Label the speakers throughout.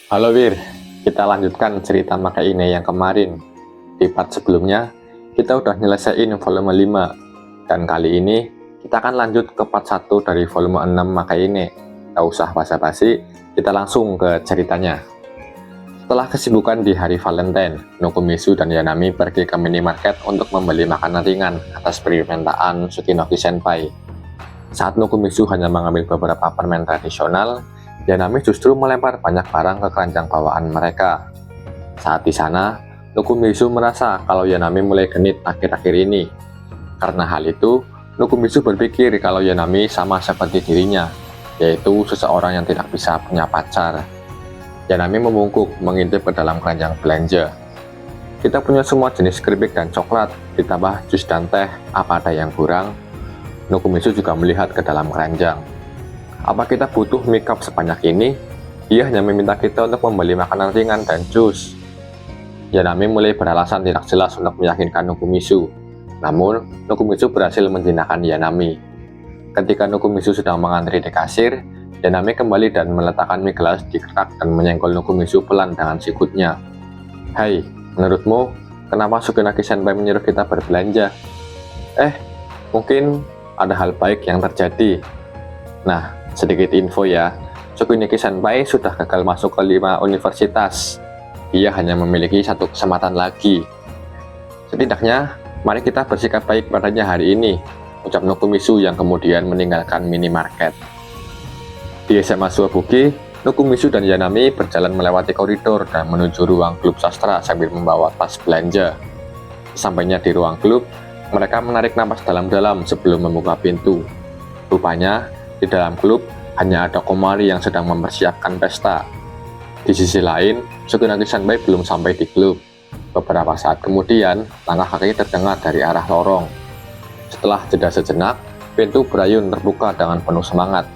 Speaker 1: Halo Wir, kita lanjutkan cerita Makaine yang kemarin. Di part sebelumnya, kita udah nyelesain volume 5. Dan kali ini, kita akan lanjut ke part 1 dari volume 6 Makaine. Gak usah basa-basi, kita langsung ke ceritanya. Setelah kesibukan di hari Valentine, Nokomizu dan Yanami pergi ke minimarket untuk membeli makanan ringan atas permintaan Tsukinoki Senpai. Saat Nokomizu hanya mengambil beberapa permen tradisional, Yanami justru melempar banyak barang ke keranjang bawaan mereka. Saat di sana, Nokomizu merasa kalau Yanami mulai genit akhir-akhir ini. Karena hal itu, Nokomizu berpikir kalau Yanami sama seperti dirinya, yaitu seseorang yang tidak bisa punya pacar. Yanami membungkuk mengintip ke dalam keranjang belanja. Kita punya semua jenis keripik dan coklat, ditambah jus dan teh, apa ada yang kurang? Nokomizu juga melihat ke dalam keranjang. Apa kita butuh makeup sebanyak ini? Dia hanya meminta kita untuk membeli makanan ringan dan jus. Yanami mulai beralasan tidak jelas untuk meyakinkan Nokomizu. Namun, Nokomizu berhasil menjinakkan Yanami. Ketika Nokomizu sedang mengantri di kasir, Yanami kembali dan meletakkan mie gelas di rak dan menyenggol Nokomizu pelan dengan sikutnya. "Hai, menurutmu, kenapa Tsukinaki Senpai menyuruh kita berbelanja?" Mungkin ada hal baik yang terjadi. Nah, sedikit info ya, Tsukinaki Senpai sudah gagal masuk ke 5 universitas. Dia hanya memiliki 1 kesempatan lagi. Setidaknya, mari kita bersikap baik padanya hari ini, ucap Nokomizu yang kemudian meninggalkan minimarket. Di SMA Suwabuki, Nokomizu dan Yanami berjalan melewati koridor dan menuju ruang klub sastra sambil membawa tas belanja. Sampainya di ruang klub, mereka menarik napas dalam-dalam sebelum membuka pintu. Rupanya, di dalam klub hanya ada Komari yang sedang mempersiapkan pesta. Di sisi lain, Tsukinaki Senpai belum sampai di klub. Beberapa saat kemudian, langkah kaki terdengar dari arah lorong. Setelah jeda sejenak, pintu berayun terbuka dengan penuh semangat.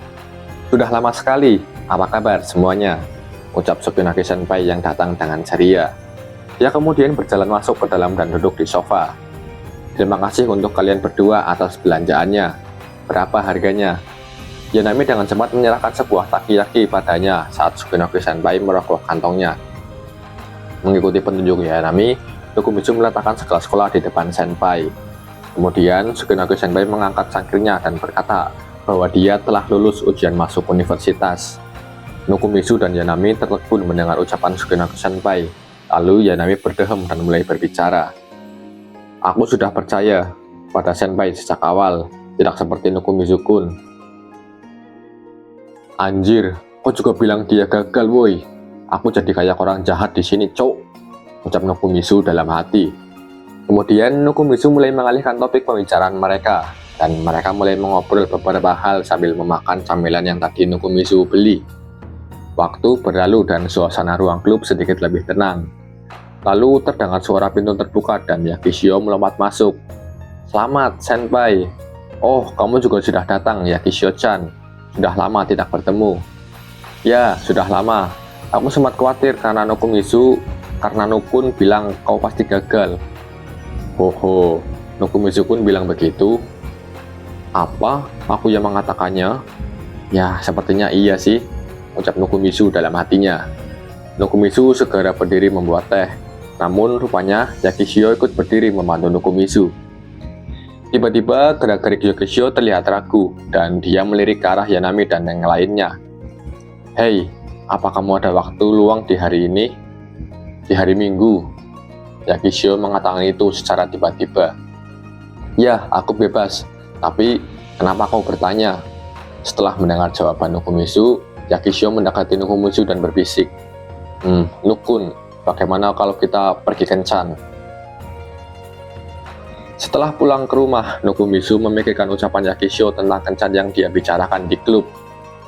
Speaker 1: "Sudah lama sekali, apa kabar semuanya?" ucap Tsukinaki Senpai yang datang dengan ceria. Dia kemudian berjalan masuk ke dalam dan duduk di sofa. "Terima kasih untuk kalian berdua atas belanjaannya. Berapa harganya?" Yanami dengan cepat menyerahkan sebuah taki-taki padanya saat Tsukinaki Senpai merogoh kantongnya. Mengikuti petunjuk Yanami, Nokomizu meletakkan segelas cola di depan Senpai. Kemudian, Tsukinaki Senpai mengangkat cangkirnya dan berkata bahwa dia telah lulus ujian masuk universitas. Nokomizu dan Yanami tertegun mendengar ucapan Tsukinaki Senpai. Lalu Yanami berdehem dan mulai berbicara. "Aku sudah percaya pada Senpai sejak awal, tidak seperti Nokomizu-kun." "Anjir, kok juga bilang dia gagal woi. Aku jadi kayak orang jahat di sini, cok," ucap Nokomizu dalam hati. Kemudian Nokomizu mulai mengalihkan topik pembicaraan mereka, dan mereka mulai mengobrol beberapa hal sambil memakan camilan yang tadi Nokomizu beli. Waktu berlalu dan suasana ruang klub sedikit lebih tenang. Lalu terdengar suara pintu terbuka dan Yakishio melompat masuk. "Selamat, Senpai." "Oh, kamu juga sudah datang, Yakishio-chan. Sudah lama tidak bertemu." "Ya, sudah lama. Aku sempat khawatir karena Nokun bilang kau pasti gagal." "Hoho, Nokomizu-kun bilang begitu?" "Apa? Aku yang mengatakannya?" "Ya, sepertinya iya sih," ucap Nokomizu dalam hatinya. Nokomizu segera berdiri membuat teh. Namun rupanya Yakishio ikut berdiri membantu Nokomizu. Tiba-tiba gerak-gerik Yakishio terlihat ragu dan dia melirik ke arah Yanami dan yang lainnya. "Hei, apa kamu ada waktu luang di hari ini?" "Di hari Minggu." Yakishio mengatakan itu secara tiba-tiba. "Ya, aku bebas. Tapi kenapa kau bertanya?" Setelah mendengar jawaban Nokomizu, Yakishio mendekati Nokomizu dan berbisik. Nokun, bagaimana kalau kita pergi kencan?" Setelah pulang ke rumah, Nokomizu memikirkan ucapan Yakishio tentang kencan yang dia bicarakan di klub.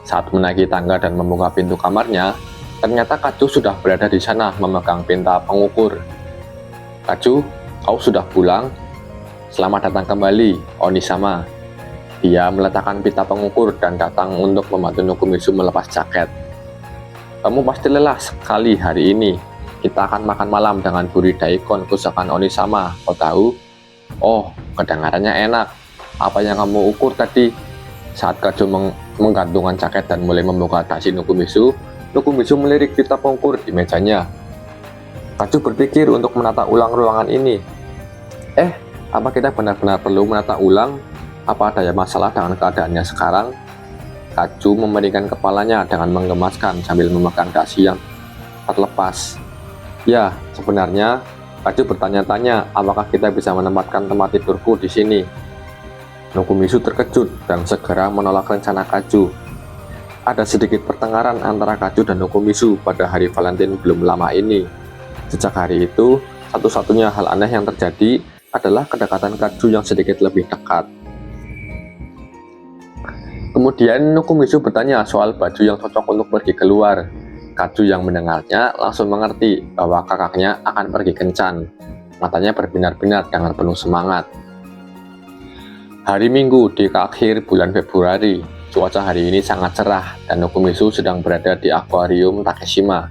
Speaker 1: Saat menaiki tangga dan membuka pintu kamarnya, ternyata Kacu sudah berada di sana memegang pita pengukur. "Kacu, kau sudah pulang? Selamat datang kembali, Oni-sama." Dia meletakkan pita pengukur dan datang untuk membantu Nokomizu melepas jaket. "Kamu pasti lelah sekali hari ini. Kita akan makan malam dengan buri daikon kesukaan Oni-sama, kau tahu?" "Oh, kedengarannya enak. Apa yang kamu ukur tadi?" Saat Kacu menggantungkan jaket dan mulai membuka dasi Nokomizu, Nokumisu melirik pita pungkur di mejanya. Kaju berpikir untuk menata ulang ruangan ini. Apa kita benar-benar perlu menata ulang? Apa ada masalah dengan keadaannya sekarang? Kaju memeringkan kepalanya dengan menggemaskan sambil memegang dasi yang terlepas. Ya, sebenarnya Kaju bertanya-tanya apakah kita bisa menempatkan tempat tidurku di sini. Nokumisu terkejut dan segera menolak rencana Kaju. Ada sedikit pertengkaran antara Kaju dan Nokumisu pada hari Valentine belum lama ini. Sejak hari itu, satu-satunya hal aneh yang terjadi adalah kedekatan Kaju yang sedikit lebih dekat. Kemudian Nokumisu bertanya soal baju yang cocok untuk pergi keluar. Kaju yang mendengarnya langsung mengerti bahwa kakaknya akan pergi kencan. Matanya berbinar-binar dengan penuh semangat. Hari Minggu di akhir bulan Februari, cuaca hari ini sangat cerah dan Nokumisu sedang berada di akuarium Takeshima.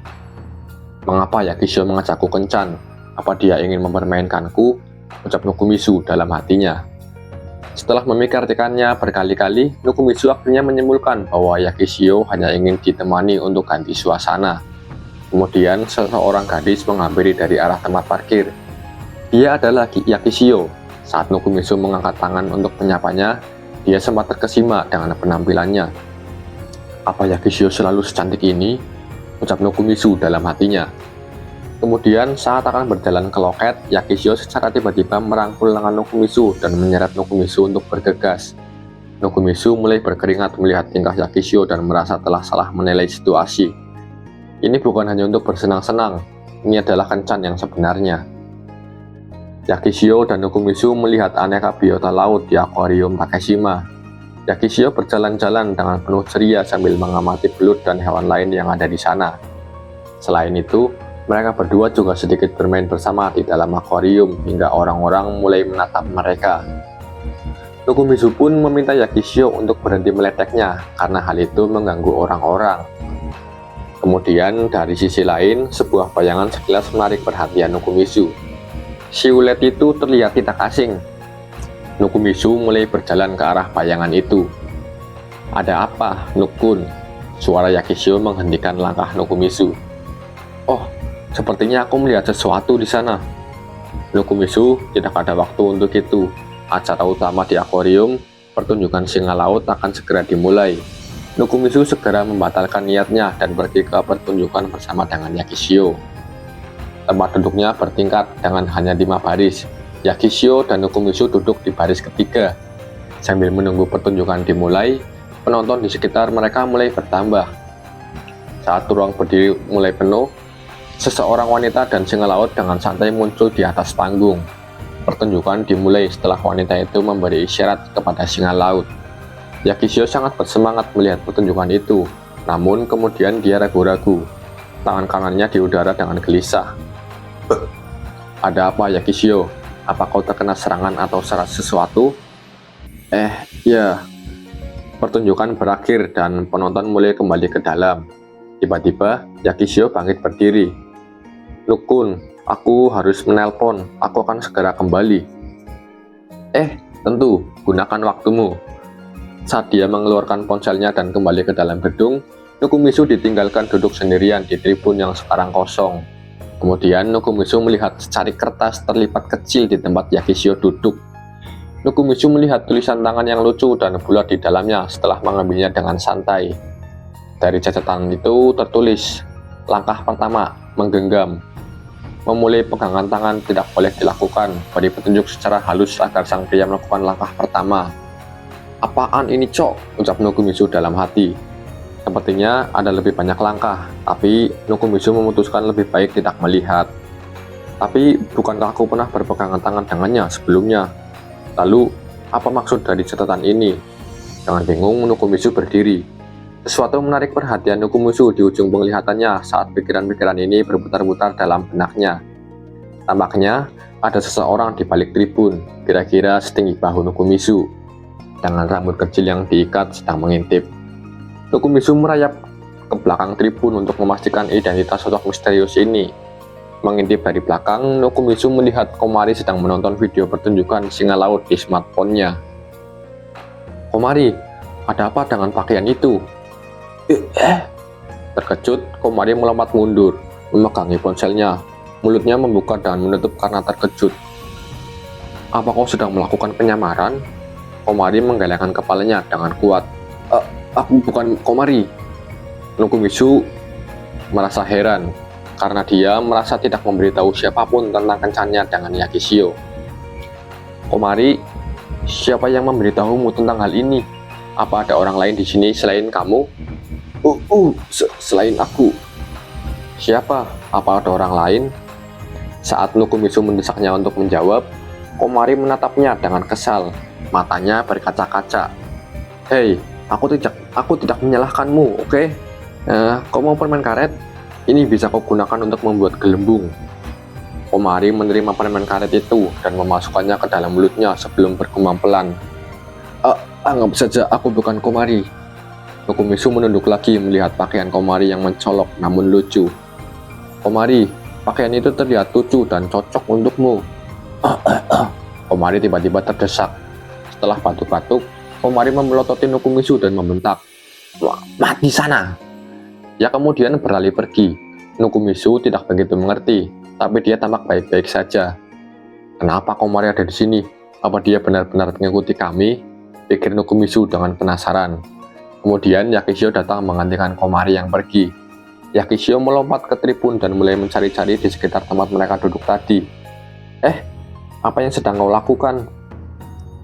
Speaker 1: Mengapa Yakishio mengajakku kencan? Apa dia ingin mempermainkanku? Ucap Nokumisu dalam hatinya. Setelah memikirkannya berkali-kali, Nokumisu akhirnya menyimpulkan bahwa Yakishio hanya ingin ditemani untuk ganti suasana. Kemudian seseorang gadis menghampiri dari arah tempat parkir. Dia adalah Yakishio. Saat Nokumisu mengangkat tangan untuk menyapanya, dia sempat terkesima dengan penampilannya. Apa Yakishio selalu secantik ini? Ucap Nokumisu dalam hatinya. Kemudian saat akan berjalan ke loket, Yakishio secara tiba-tiba merangkul lengan Nokumisu dan menyeret Nokumisu untuk bergegas. Nokumisu mulai berkeringat melihat tingkah Yakishio dan merasa telah salah menilai situasi. Ini bukan hanya untuk bersenang-senang, ini adalah kencan yang sebenarnya. Yakishio dan Nokumisu melihat aneka biota laut di akuarium Takeshima. Yakishio berjalan-jalan dengan penuh ceria sambil mengamati belut dan hewan lain yang ada di sana. Selain itu, mereka berdua juga sedikit bermain bersama di dalam akuarium hingga orang-orang mulai menatap mereka. Nokumisu pun meminta Yakishio untuk berhenti meleteknya karena hal itu mengganggu orang-orang. Kemudian dari sisi lain, sebuah bayangan sekilas menarik perhatian Nokumisu. Siluet itu terlihat tidak asing. Nokumisu mulai berjalan ke arah bayangan itu. Ada apa, Nukun? Suara Yakishio menghentikan langkah Nokumisu. Oh, sepertinya aku melihat sesuatu di sana. Nokumisu tidak ada waktu untuk itu. Acara utama di akuarium, pertunjukan singa laut akan segera dimulai. Nokumisu segera membatalkan niatnya dan pergi ke pertunjukan bersama dengan Yakishio. Tempat duduknya bertingkat dengan hanya 5 baris. Yakishio dan Nokumisu duduk di baris ketiga. Sambil menunggu pertunjukan dimulai, penonton di sekitar mereka mulai bertambah. Saat ruang berdiri mulai penuh, seseorang wanita dan singa laut dengan santai muncul di atas panggung. Pertunjukan dimulai setelah wanita itu memberi isyarat kepada singa laut. Yakishio sangat bersemangat melihat pertunjukan itu, namun kemudian dia ragu-ragu. Tangan kanannya di udara dengan gelisah. Ada apa, Yakishio? Apa kau terkena serangan atau sesuatu? Ya. Pertunjukan berakhir dan penonton mulai kembali ke dalam. Tiba-tiba, Yakishio bangkit berdiri. Nukun, aku harus menelpon. Aku akan segera kembali. Tentu, gunakan waktumu. Saat dia mengeluarkan ponselnya dan kembali ke dalam gedung, Nokumisu ditinggalkan duduk sendirian di tribun yang sekarang kosong. Kemudian Nokumisu melihat secari kertas terlipat kecil di tempat Yakishio duduk. Nokumisu melihat tulisan tangan yang lucu dan bulat di dalamnya setelah mengambilnya dengan santai. Dari catatan itu tertulis, langkah pertama, menggenggam. Memulai pegangan tangan tidak boleh dilakukan, beri petunjuk secara halus agar sang pria melakukan langkah pertama. Apaan ini, Cok? Ucap Nokumisu dalam hati. Sepertinya ada lebih banyak langkah, tapi Nokumisu memutuskan lebih baik tidak melihat. Tapi bukankah aku pernah berpegangan tangan dengannya sebelumnya? Lalu, apa maksud dari catatan ini? Dengan bingung, Nokumisu berdiri. Sesuatu menarik perhatian Nokumisu di ujung penglihatannya saat pikiran-pikiran ini berputar-putar dalam benaknya. Tampaknya ada seseorang di balik tribun, kira-kira setinggi bahu Nokumisu, dengan rambut kecil yang diikat sedang mengintip. Nokumisu merayap ke belakang tribun untuk memastikan identitas sosok misterius ini. Mengintip dari belakang, Nokumisu melihat Komari sedang menonton video pertunjukan singa laut di smartphone-nya. Komari, ada apa dengan pakaian itu? Terkejut, Komari melompat mundur, memegangi ponselnya. Mulutnya membuka dan menutup karena terkejut. Apa kau sedang melakukan penyamaran? Komari menggelengkan kepalanya dengan kuat. Aku bukan Komari. Nokumitsu merasa heran, karena dia merasa tidak memberitahu siapapun tentang kencannya dengan Yakishio. Komari, siapa yang memberitahumu tentang hal ini? Apa ada orang lain di sini selain kamu? Selain aku. Siapa? Apa ada orang lain? Saat Nokumitsu mendesaknya untuk menjawab, Komari menatapnya dengan kesal. Matanya berkaca-kaca. Hei, aku tidak menyalahkanmu, oke? Kau mau permen karet? Ini bisa kau gunakan untuk membuat gelembung. Komari menerima permen karet itu dan memasukkannya ke dalam mulutnya sebelum bergumam pelan. Anggap saja aku bukan Komari. Nokumitsu menunduk lagi melihat pakaian Komari yang mencolok namun lucu. Komari, pakaian itu terlihat lucu dan cocok untukmu. Komari tiba-tiba terdesak. Setelah batuk-batuk, Komari memelototi Nokumitsu dan membentak. Mati sana! Ya kemudian berlari pergi. Nokumitsu tidak begitu mengerti, tapi dia tampak baik-baik saja. Kenapa Komari ada di sini? Apa dia benar-benar mengikuti kami? Pikir Nokumitsu dengan penasaran. Kemudian Yakishio datang menggantikan Komari yang pergi. Yakishio melompat ke tribun dan mulai mencari-cari di sekitar tempat mereka duduk tadi. Apa yang sedang kau lakukan?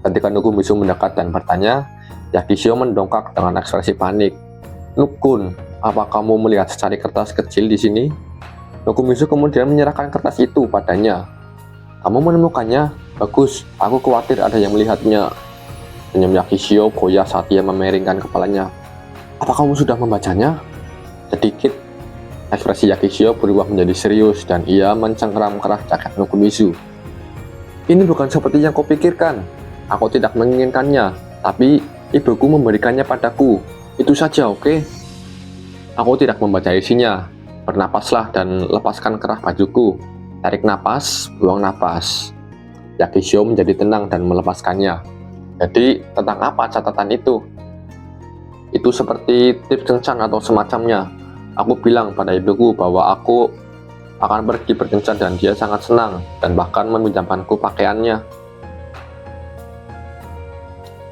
Speaker 1: Ketika Nokumitsu mendekat dan bertanya, Yakishio mendongkak dengan ekspresi panik. Nukun, apa kamu melihat secari kertas kecil di sini? Nokumitsu kemudian menyerahkan kertas itu padanya. Kamu menemukannya? Bagus, aku khawatir ada yang melihatnya. Senyum Yakishio goyah saat ia memeringkan kepalanya. Apa kamu sudah membacanya? Sedikit. Ekspresi Yakishio berubah menjadi serius dan ia mencengkeram keras jaket Nokumitsu. Ini bukan seperti yang kau pikirkan. Aku tidak menginginkannya, tapi ibuku memberikannya padaku. Itu saja, oke? Aku tidak membaca isinya. Bernapaslah dan lepaskan kerah bajuku. Tarik napas, buang napas. Yakishio menjadi tenang dan melepaskannya. Jadi, tentang apa catatan itu? Itu seperti tips kencan atau semacamnya. Aku bilang pada ibuku bahwa aku akan pergi berkencan dan dia sangat senang dan bahkan meminjamkanku pakaiannya.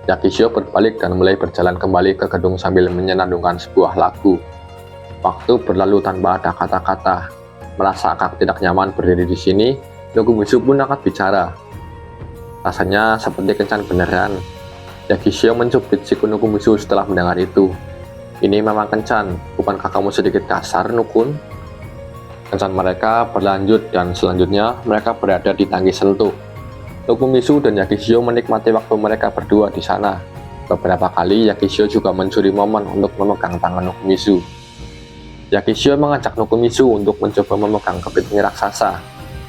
Speaker 1: Yakishio berbalik dan mulai berjalan kembali ke gedung sambil menyenandungkan sebuah lagu. Waktu berlalu tanpa ada kata-kata. Merasa agak tidak nyaman berdiri di sini, Nokumitsu pun angkat bicara. Rasanya seperti kencan beneran. Yakishio mencubit siku Nokumitsu setelah mendengar itu. Ini memang kencan, bukankah kamu sedikit kasar, Nukun? Kencan mereka berlanjut dan selanjutnya mereka berada di tangki sentuh. Nokumitsu dan Yakishio menikmati waktu mereka berdua di sana. Beberapa kali Yakishio juga mencuri momen untuk memegang tangan Nokumitsu. Yakishio mengajak Nokumitsu untuk mencoba memegang kepiting raksasa.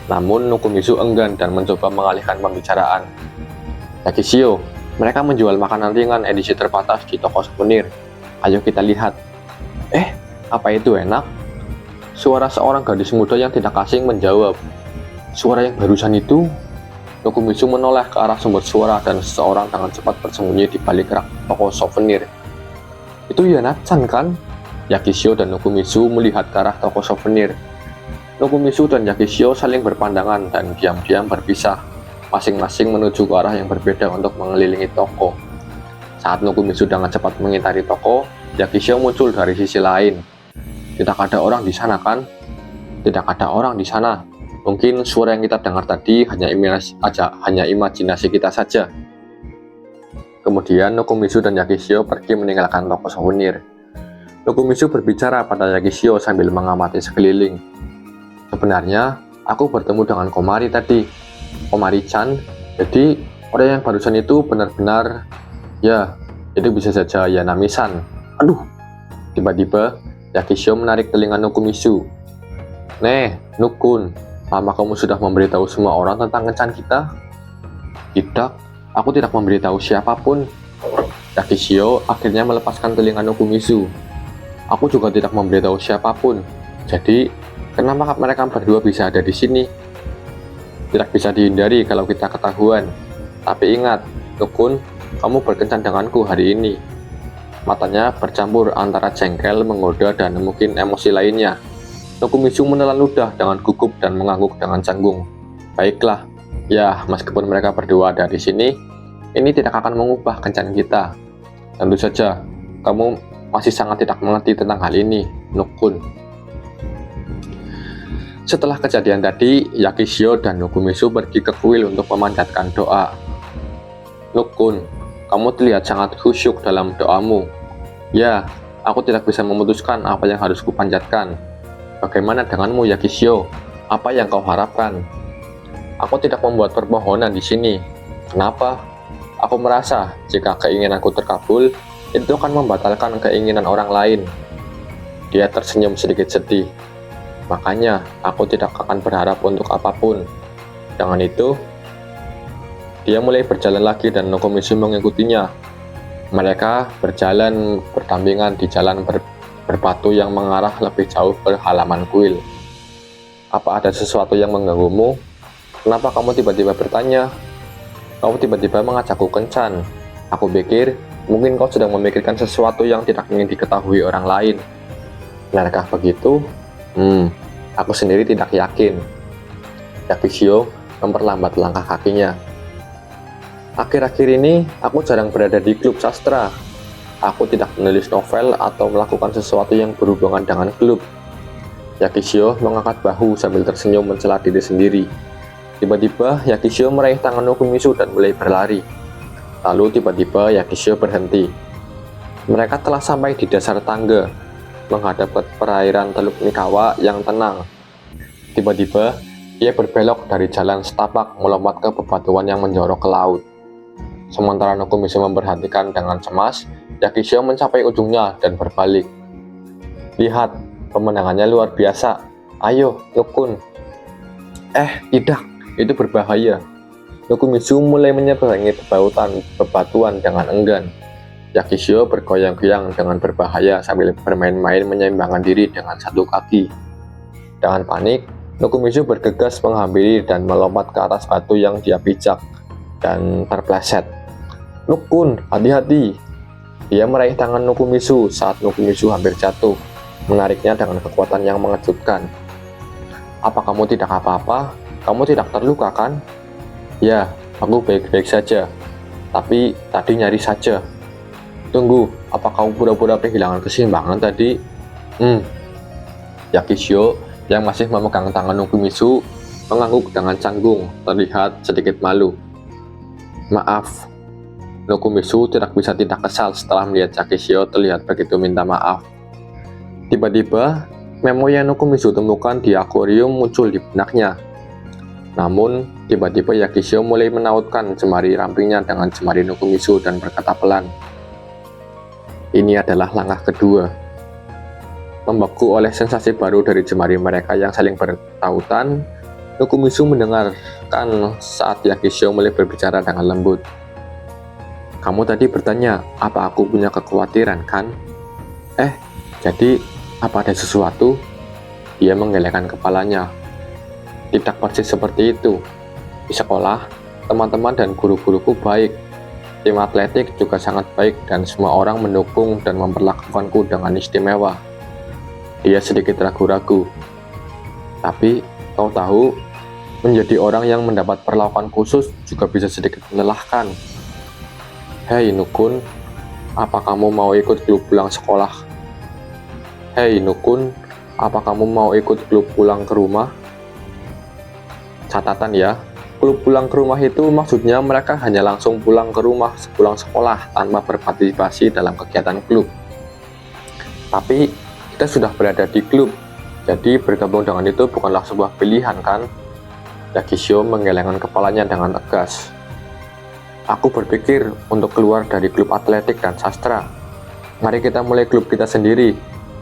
Speaker 1: Namun Nokumitsu enggan dan mencoba mengalihkan pembicaraan. Yakishio, mereka menjual makanan ringan edisi terbatas di toko souvenir. Ayo kita lihat. Apa itu enak? Suara seorang gadis muda yang tidak asing menjawab. Suara yang barusan itu? Nokumitsu menoleh ke arah sumber suara dan seseorang dengan cepat bersembunyi di balik rak toko souvenir. Itu Yana-chan kan? Yakishio dan Nokumitsu melihat ke arah toko souvenir. Nokumitsu dan Yakishio saling berpandangan dan diam-diam berpisah, masing-masing menuju ke arah yang berbeda untuk mengelilingi toko. Saat Nokumitsu dengan cepat mengitari toko, Yakishio muncul dari sisi lain. Tidak ada orang di sana kan? Tidak ada orang di sana. Mungkin suara yang kita dengar tadi hanya imajinasi kita saja. Kemudian Nokumitsu dan Yakishio pergi meninggalkan toko souvenir. Nokumitsu berbicara pada Yakishio sambil mengamati sekeliling. Sebenarnya, aku bertemu dengan Komari tadi. Komari-chan, jadi orang yang barusan itu benar-benar... Ya, itu bisa saja Yanami-san. Aduh! Tiba-tiba, Yakishio menarik telinga Nokumitsu. Nukun, lama kamu sudah memberitahu semua orang tentang kencan kita? Tidak, aku tidak memberitahu siapapun. Yakishio akhirnya melepaskan telinga Nokumitsu. Aku juga tidak memberitahu siapapun. Jadi, kenapa mereka berdua bisa ada di sini? Tidak bisa dihindari kalau kita ketahuan. Tapi ingat, Nukun, kamu berkencan denganku hari ini. Matanya bercampur antara jengkel, menggoda, dan mungkin emosi lainnya. Nokumitsu menelan ludah dengan gugup dan mengangguk dengan canggung. Baiklah, ya meskipun mereka berdua ada di sini, ini tidak akan mengubah kencan kita. Tentu saja, kamu masih sangat tidak mengerti tentang hal ini, Nukun. Setelah kejadian tadi, Yakishio dan Nokumitsu pergi ke kuil untuk memanjatkan doa. Nukun, kamu terlihat sangat khusyuk dalam doamu. Ya, aku tidak bisa memutuskan apa yang harus kupanjatkan. Bagaimana denganmu, Yakishio? Apa yang kau harapkan? Aku tidak membuat permohonan di sini. Kenapa? Aku merasa jika keinginanku terkabul, itu akan membatalkan keinginan orang lain. Dia tersenyum sedikit sedih. Makanya, aku tidak akan berharap untuk apapun. Dengan itu, dia mulai berjalan lagi dan Nokumitsu mengikutinya. Mereka berjalan berdampingan di jalan berbatu yang mengarah lebih jauh ke halaman kuil. Apa ada sesuatu yang mengganggumu? Kenapa kamu tiba-tiba bertanya? Kamu tiba-tiba mengajakku kencan. Aku pikir, mungkin kau sedang memikirkan sesuatu yang tidak ingin diketahui orang lain. Benarkah begitu? Aku sendiri tidak yakin. Yakishio memperlambat langkah kakinya. Akhir-akhir ini, aku jarang berada di klub sastra. Aku tidak menulis novel atau melakukan sesuatu yang berhubungan dengan klub. Yakishio mengangkat bahu sambil tersenyum mencela diri sendiri. Tiba-tiba, Yakishio meraih tangan Nokumitsu dan mulai berlari. Lalu tiba-tiba Yakishio berhenti. Mereka telah sampai di dasar tangga, menghadap ke perairan Teluk Mikawa yang tenang. Tiba-tiba, ia berbelok dari jalan setapak melompat ke bebatuan yang menjorok ke laut. Sementara Nokumitsu memperhatikan dengan cemas, Yakishio mencapai ujungnya dan berbalik. Lihat, pemandangannya luar biasa. Ayo, Nukun. Tidak, itu berbahaya. Nokumitsu mulai menyeberangi bebatuan dengan enggan. Yakishio bergoyang-goyang dengan berbahaya sambil bermain-main menyeimbangkan diri dengan satu kaki. Dengan panik, Nokumitsu bergegas menghampiri dan melompat ke atas batu yang dia pijak dan terpleset. Nukun, hati-hati! Dia meraih tangan Nokumitsu saat Nokumitsu hampir jatuh, menariknya dengan kekuatan yang mengejutkan. Apa kamu tidak apa-apa? Kamu tidak terluka kan? Ya, aku baik-baik saja. Tapi tadi nyari saja. Tunggu, apa kamu pura-pura kehilangan keseimbangan tadi? Yakishio yang masih memegang tangan Nokumitsu mengangguk dengan canggung, terlihat sedikit malu. Maaf. Nokumitsu tidak bisa tidak kesal setelah melihat Yakishio terlihat begitu minta maaf. Tiba-tiba, memo yang Nokumitsu temukan di akuarium muncul di benaknya. Namun, tiba-tiba Yakishio mulai menautkan jemari rampingnya dengan jemari Nokumitsu dan berkata pelan. Ini adalah langkah kedua. Membeku oleh sensasi baru dari jemari mereka yang saling bertautan, Nokumitsu mendengarkan saat Yakishio mulai berbicara dengan lembut. Kamu tadi bertanya, apa aku punya kekhawatiran, kan? Jadi, apa ada sesuatu? Dia menggelengkan kepalanya. Tidak persis seperti itu. Di sekolah, teman-teman dan guru-guruku baik. Tim atletik juga sangat baik dan semua orang mendukung dan memperlakukanku dengan istimewa. Dia sedikit ragu-ragu. Tapi, kau tahu, menjadi orang yang mendapat perlakuan khusus juga bisa sedikit melelahkan. Hei Nukun, apa kamu mau ikut klub pulang sekolah? Hei Nukun, apa kamu mau ikut klub pulang ke rumah? Catatan ya, klub pulang ke rumah itu maksudnya mereka hanya langsung pulang ke rumah sepulang sekolah tanpa berpartisipasi dalam kegiatan klub. Tapi kita sudah berada di klub, jadi bergabung dengan itu bukanlah sebuah pilihan kan? Yakishio menggelengkan kepalanya dengan tegas. Aku berpikir untuk keluar dari klub atletik dan sastra. Mari kita mulai klub kita sendiri,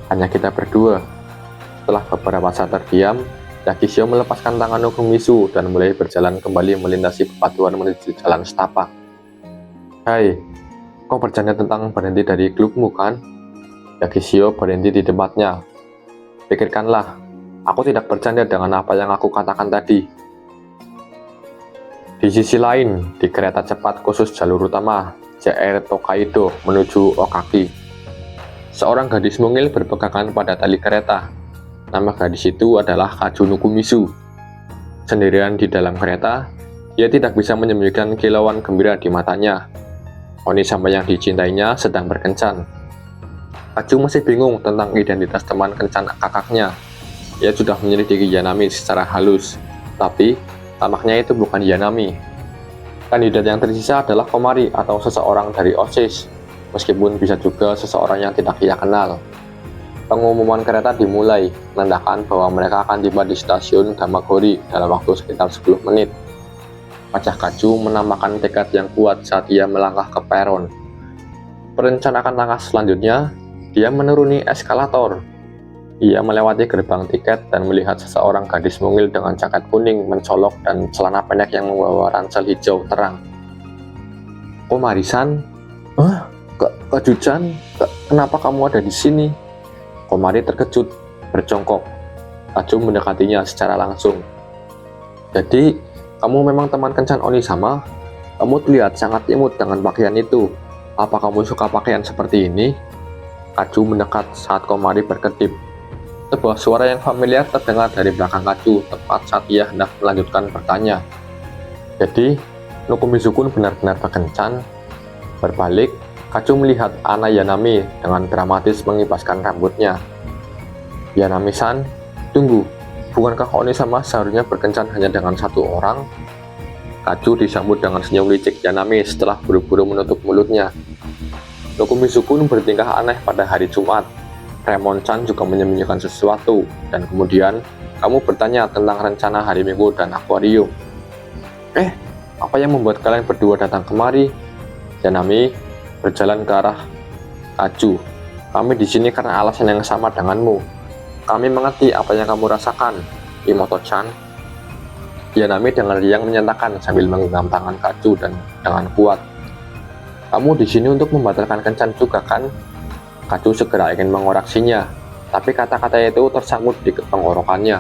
Speaker 1: hanya kita berdua. Setelah beberapa saat terdiam, Yakishio melepaskan tangan Nokumitsu dan mulai berjalan kembali melintasi bebatuan menuju jalan setapak. Hai, kau bercanda tentang berhenti dari klubmu kan? Yakishio berhenti di tempatnya. Pikirkanlah, aku tidak bercanda dengan apa yang aku katakan tadi. Di sisi lain, di kereta cepat khusus jalur utama, JR Tokaido menuju Okaki, seorang gadis mungil berpegangan pada tali kereta. Nama gadis itu adalah Kaju Nukumizu. Sendirian di dalam kereta, ia tidak bisa menyembunyikan kilauan gembira di matanya. Onisama yang dicintainya sedang berkencan. Kaju masih bingung tentang identitas teman kencan kakaknya. Ia sudah menyelidiki Yanami secara halus, tapi tampaknya itu bukan Yanami. Kandidat yang tersisa adalah Komari atau seseorang dari OSIS, meskipun bisa juga seseorang yang tidak ia kenal. Pengumuman kereta dimulai, menandakan bahwa mereka akan tiba di stasiun Gamagori dalam waktu sekitar 10 menit. Wajah Kaju menampakkan tekad yang kuat saat ia melangkah ke peron. Merencanakan langkah selanjutnya, dia menuruni eskalator. Ia melewati gerbang tiket dan melihat seseorang gadis mungil dengan jaket kuning mencolok dan celana pendek yang membawa ransel hijau terang. Komari-san? Kaju-chan? Kenapa kamu ada di sini? Komari terkejut, berjongkok. Kaju mendekatinya secara langsung. Jadi, kamu memang teman kencan Onisama? Kamu terlihat sangat imut dengan pakaian itu. Apa kamu suka pakaian seperti ini? Kaju mendekat saat Komari berkedip. Sebuah suara yang familiar terdengar dari belakang Kaju tepat saat ia hendak melanjutkan bertanya. Jadi, Nukumizu-kun benar-benar berkencan? Berbalik, Kaju melihat Ana Yanami dengan dramatis mengibaskan rambutnya. Yanami-san, tunggu, bukankah Onisama seharusnya berkencan hanya dengan satu orang? Kaju disambut dengan senyum licik Yanami setelah buru-buru menutup mulutnya. Nukumizu-kun bertingkah aneh pada hari Jumat. Remon-chan juga menyembunyikan sesuatu, dan kemudian kamu bertanya tentang rencana hari Minggu dan akuarium. Apa yang membuat kalian berdua datang kemari? Yanami berjalan ke arah Kaju. Kami di sini karena alasan yang sama denganmu. Kami mengerti apa yang kamu rasakan, Imoto-chan. Yanami dengan riang menyatakan sambil menggenggam tangan Kaju dan dengan kuat. Kamu di sini untuk membatalkan kencan juga kan? Kaju segera ingin mengoreksinya, tapi kata-kata itu tersangkut di tenggorokannya.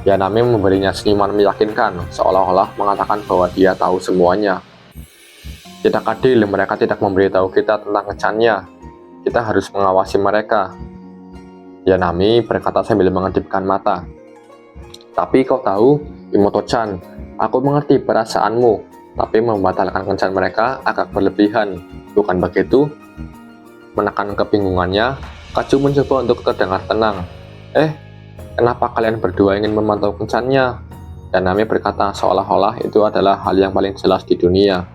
Speaker 1: Yanami memberinya senyuman meyakinkan, seolah-olah mengatakan bahwa dia tahu semuanya. Tidak adil mereka tidak memberitahu kita tentang kencannya. Kita harus mengawasi mereka. Yanami berkata sambil mengedipkan mata. Tapi kau tahu, Imoto-chan, aku mengerti perasaanmu, tapi membatalkan kencan mereka agak berlebihan, bukan begitu? Menekan kebingungannya, Kaju mencoba untuk terdengar tenang. Kenapa kalian berdua ingin memantau kencannya? Yanami berkata seolah-olah itu adalah hal yang paling jelas di dunia.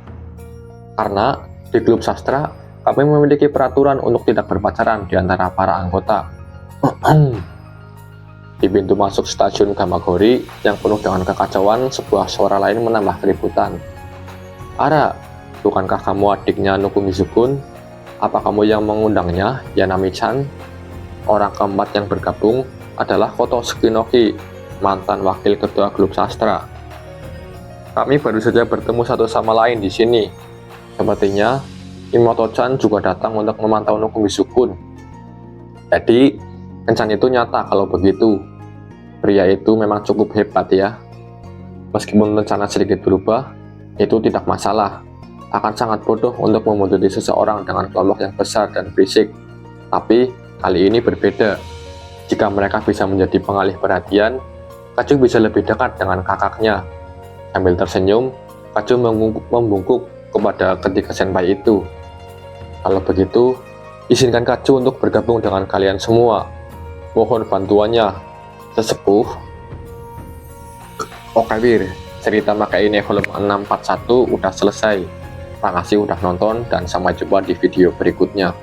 Speaker 1: Karena di klub sastra, kami memiliki peraturan untuk tidak berpacaran di antara para anggota. Di pintu masuk stasiun Gamagori yang penuh dengan kekacauan, sebuah suara lain menambah keributan. Ara, bukankah kamu adiknya Nukumizu-kun? Apa kamu yang mengundangnya, Yanami-chan? Orang keempat yang bergabung adalah Koto Tsukinoki, mantan wakil ketua klub sastra. Kami baru saja bertemu satu sama lain di sini. Sepertinya, Imoto-chan juga datang untuk memantau Nukumizu-kun. Jadi, kencan itu nyata kalau begitu. Pria itu memang cukup hebat ya. Meskipun rencana sedikit berubah, itu tidak masalah. Akan sangat bodoh untuk memutusi seseorang dengan kelompok yang besar dan berisik. Tapi, kali ini berbeda. Jika mereka bisa menjadi pengalih perhatian, Kaju bisa lebih dekat dengan kakaknya. Sambil tersenyum, Kaju membungkuk kepada ketiga senpai itu. Kalau begitu, izinkan Kaju untuk bergabung dengan kalian semua. Mohon bantuannya, sesepuh. Oke Wir, cerita Makai ini volume 641 udah selesai. Makasih udah nonton dan sampai jumpa di video berikutnya.